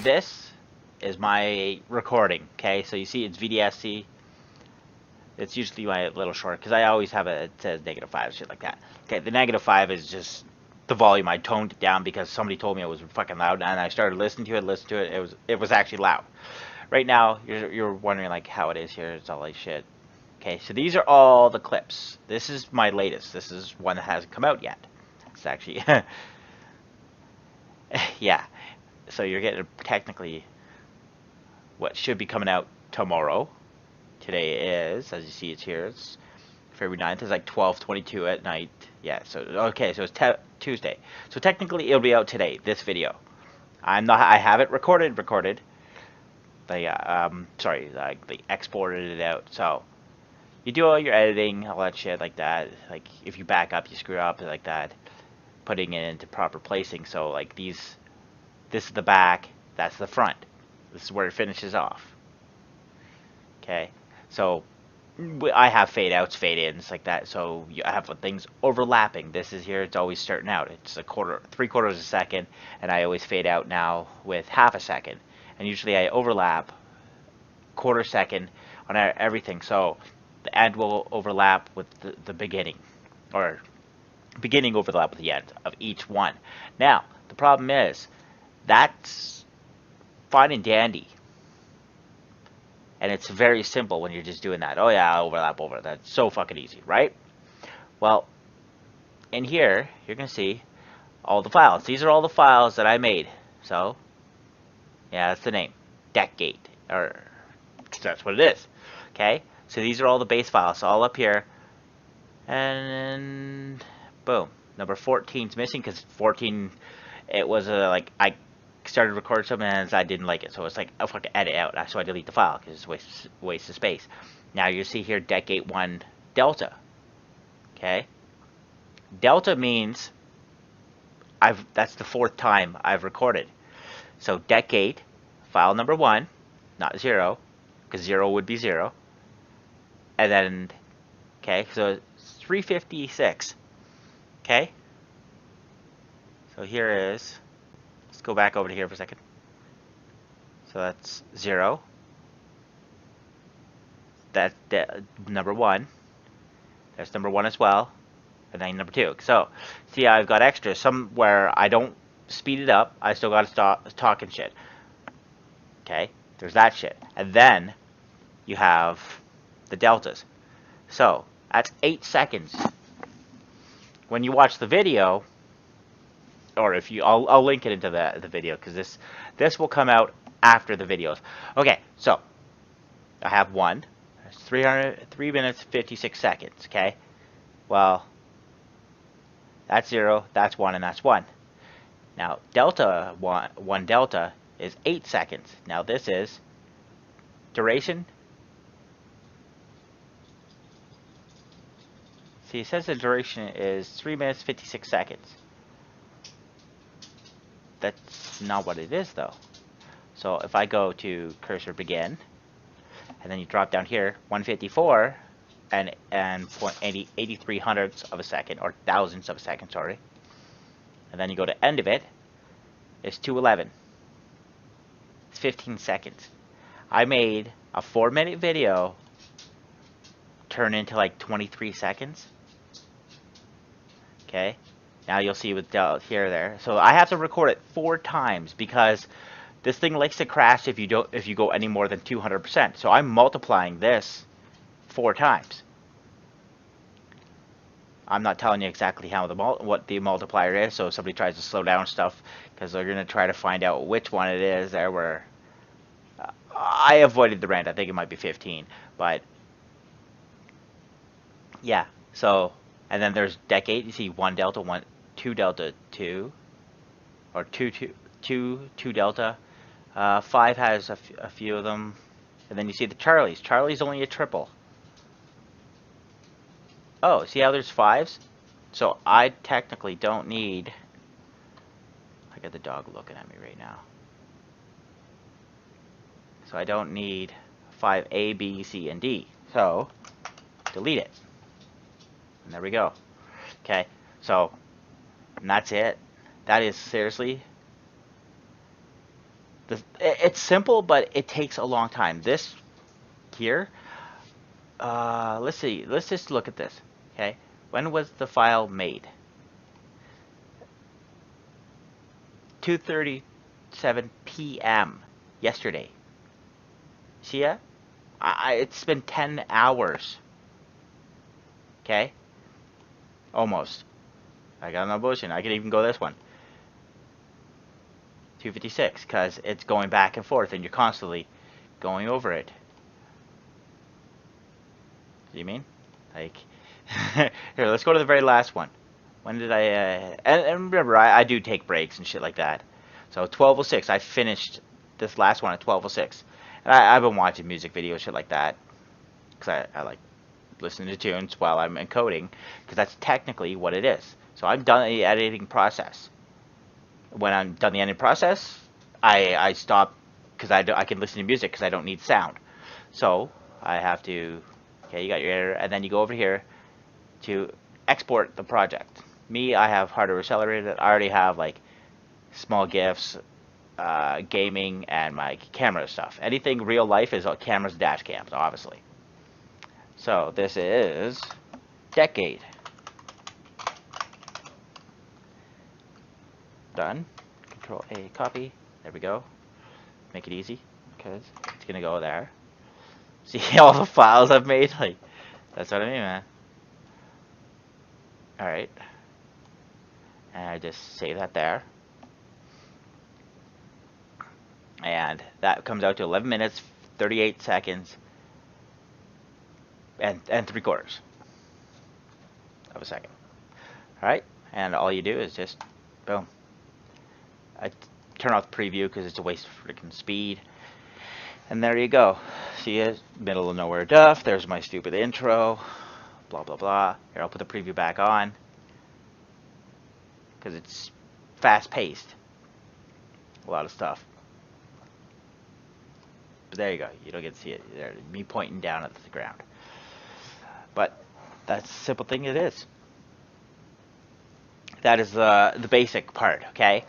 this is my recording. Okay, so you see it's VSDC. It's usually my little short because I always have it says -5, shit like that. Okay, the -5 is just the volume. I toned it down because somebody told me it was fucking loud, and I started listening to it. It was actually loud. Right now, you're wondering like how it is here. It's all like shit. Okay, so these are all the clips. This is my latest. This is one that hasn't come out yet. It's actually, yeah. So you're getting technically what should be coming out tomorrow. Today is, as you see, it's here. It's February 9th. It's like 12:22 at night. Yeah. So okay. So it's Tuesday. So technically, it'll be out today. This video. I have it recorded. They sorry. Like they exported it out. So you do all your editing, all that shit like that. Like if you back up, you screw up like that. Putting it into proper placing. So like these, this is the back. That's the front. This is where it finishes off. Okay. So I have fade outs, fade ins like that. So I have things overlapping. This is here. It's always starting out. It's a quarter, 3/4 of a second, and I always fade out now with half a second. And usually I overlap 1/4 second on everything. So the end will overlap with the beginning, or beginning overlap with the end of each one. Now the problem is that's fine and dandy. And it's very simple when you're just doing that. Oh yeah, overlap over. That's so fucking easy, right? Well, in here, you're going to see all the files. These are all the files that I made. So, yeah, that's the name. Deckgate. Or, that's what it is. Okay? So these are all the base files. All up here. And, boom. Number 14 is missing because 14, it was like, I started recording something and I didn't like it, so it's like, oh fuck, edit out. So I delete the file because it's waste of space. Now you see here Deckgate 1 Delta. Okay, Delta means that's the 4th time I've recorded. So Deckgate file number 1, not 0, because 0 would be 0. And then, okay, so it's 356. Okay, so here is. Let's go back over to here for a second. So that's 0. That's number 1. There's number 1 as well. And then number 2. So, see, I've got extras. Some where I don't speed it up. I still got to stop talking shit. Okay? There's that shit. And then you have the deltas. So, that's 8 seconds. When you watch the video, or if you, I'll link it into the video because this will come out after the videos. Okay, so I have 1. That's 3 minutes 56 seconds. Okay, well that's 0, that's 1, and that's 1. Now delta 1 delta is 8 seconds. Now this is duration. See, it says the duration is 3 minutes 56 seconds. That's not what it is though. So if I go to cursor begin, and then you drop down here, 154 and 83 hundredths of a second, or thousandths of a second, sorry. And then you go to end of it, it's 211. It's 15 seconds. I made a 4-minute video turn into like 23 seconds. Okay. Now you'll see with here there. So I have to record it 4 times because this thing likes to crash if you go any more than 200%. So I'm multiplying this 4 times. I'm not telling you exactly how what the multiplier is. So if somebody tries to slow down stuff, because they're gonna try to find out which one it is. There were I avoided the rant. I think it might be 15, but yeah. So and then there's Deckgate. You see 1 delta 1. 2 delta 2, or 2 delta. 5 has a few of them, and then you see the Charlies. Charlie's only a triple. Oh, see how there's 5s? So I technically don't need. I got the dog looking at me right now. So I don't need 5A, B, C, and D. So delete it, and there we go. Okay, so. And that's it. That is seriously It's simple, but it takes a long time. This here, let's see. Let's just look at this. Okay, when was the file made? 2:37 p.m. yesterday. See ya? It's been 10 hours. Okay, almost. I got no bullshit. I can even go this one. 256, because it's going back and forth, and you're constantly going over it. Do you mean? Like, here, let's go to the very last one. When did I, and remember, I do take breaks and shit like that. So, 12:06, I finished this last one at 12:06. And I've been watching music videos, shit like that. Because I like listening to tunes while I'm encoding. Because that's technically what it is. So, I'm done the editing process. When I'm done the editing process, I stop because I can listen to music because I don't need sound. So I have to, okay, you got your editor, and then you go over here to export the project. Me, I have hardware accelerated. I already have like small GIFs, gaming, and my camera stuff. Anything real life is cameras, dash cams, obviously. So this is Decade. Done. Control A, copy. There we go. Make it easy, because it's gonna go there. See all the files I've made? Like, that's what I mean, man. Alright. And I just save that there. And that comes out to 11 minutes, 38 seconds, and 3/4 of a second. Alright? And all you do is just, boom. I turn off the preview because it's a waste of freaking speed. And there you go. See it? Middle of nowhere Duff. There's my stupid intro. Blah, blah, blah. Here, I'll put the preview back on. Because it's fast-paced. A lot of stuff. But there you go. You don't get to see it. There, me pointing down at the ground. But that's a simple thing it is. That is the basic part, okay?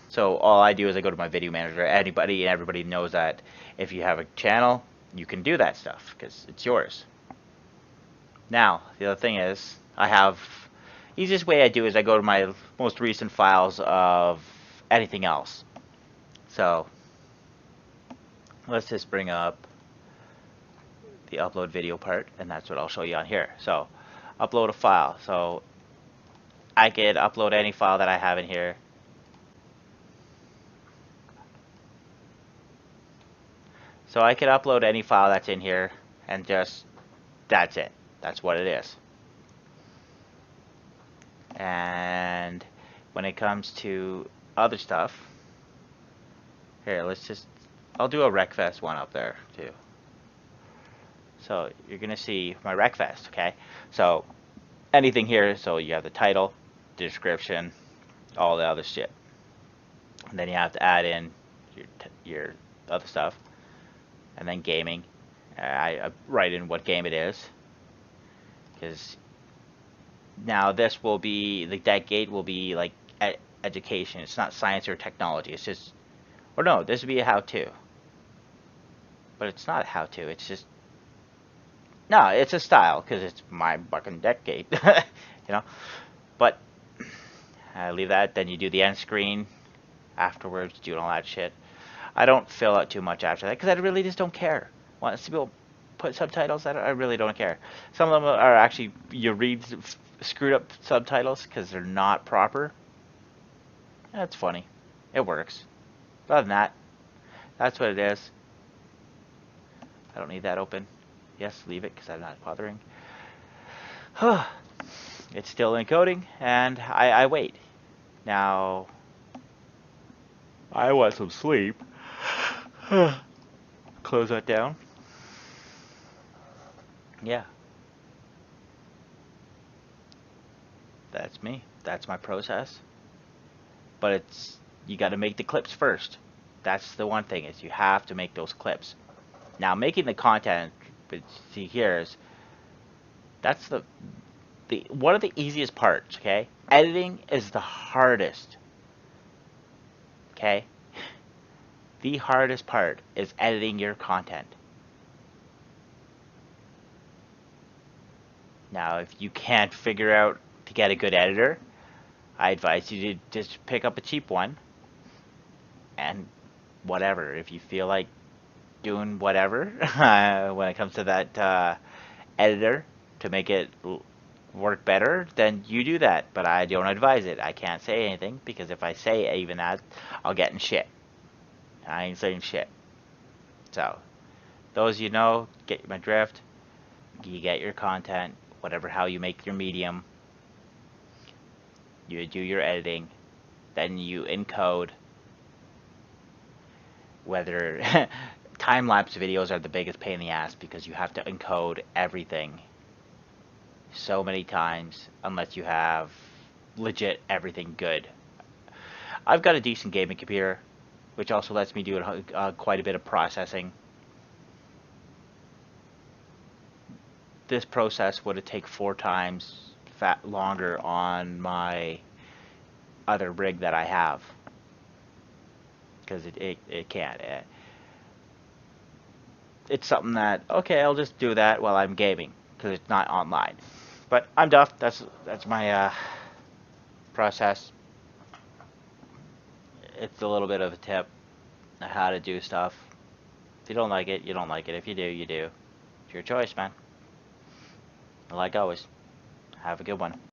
So all I do is I go to my video manager. Everybody knows that if you have a channel, you can do that stuff because it's yours. Now, the other thing is, easiest way I do is I go to my most recent files of anything else. So let's just bring up the upload video part, and that's what I'll show you on here. So upload a file. So I could upload any file that I have in here. So I could upload any file that's in here and just, that's it. That's what it is. And when it comes to other stuff, here, I'll do a RecFest one up there too. So you're gonna see my RecFest, okay? So anything here, so you have the title, description, all the other shit. And then you have to add in your other stuff. And then gaming. I write in what game it is. Because now this will be, that gate will be like education. It's not science or technology. It's just, or no, this would be a how-to. But it's not a how-to. It's just, no, it's a style because it's my fucking deck gate. You know? But I leave that. Then you do the end screen afterwards, doing all that shit. I don't fill out too much after that because I really just don't care. Once people put subtitles, I really don't care. Some of them are actually, you read screwed up subtitles because they're not proper. That's funny. It works. Other than that, that's what it is. I don't need that open. Yes, leave it because I'm not bothering. It's still encoding, and I wait. Now, I want some sleep. Close that down. Yeah. That's me. That's my process. But it's, you got to make the clips first. That's the one thing, is you have to make those clips. Now, making the content, but see here is, that's the one of the easiest parts, okay? Editing is the hardest. Okay? The hardest part is editing your content. Now, if you can't figure out to get a good editor, I advise you to just pick up a cheap one and whatever. If you feel like doing whatever when it comes to that editor to make it work better, then you do that. But I don't advise it. I can't say anything because if I say even that, I'll get in shit. I ain't saying shit. So, those you know, get my drift. You get your content, whatever how you make your medium. You do your editing, then you encode. Whether time-lapse videos are the biggest pain in the ass because you have to encode everything so many times unless you have legit everything good. I've got a decent gaming computer, which also lets me do quite a bit of processing. This process would have taken 4 times longer on my other rig that I have, because it can't. It's something that, okay, I'll just do that while I'm gaming because it's not online. But I'm Duff. That's my process. It's a little bit of a tip on how to do stuff. If you don't like it, you don't like it. If you do, you do. It's your choice, man. Like always, have a good one.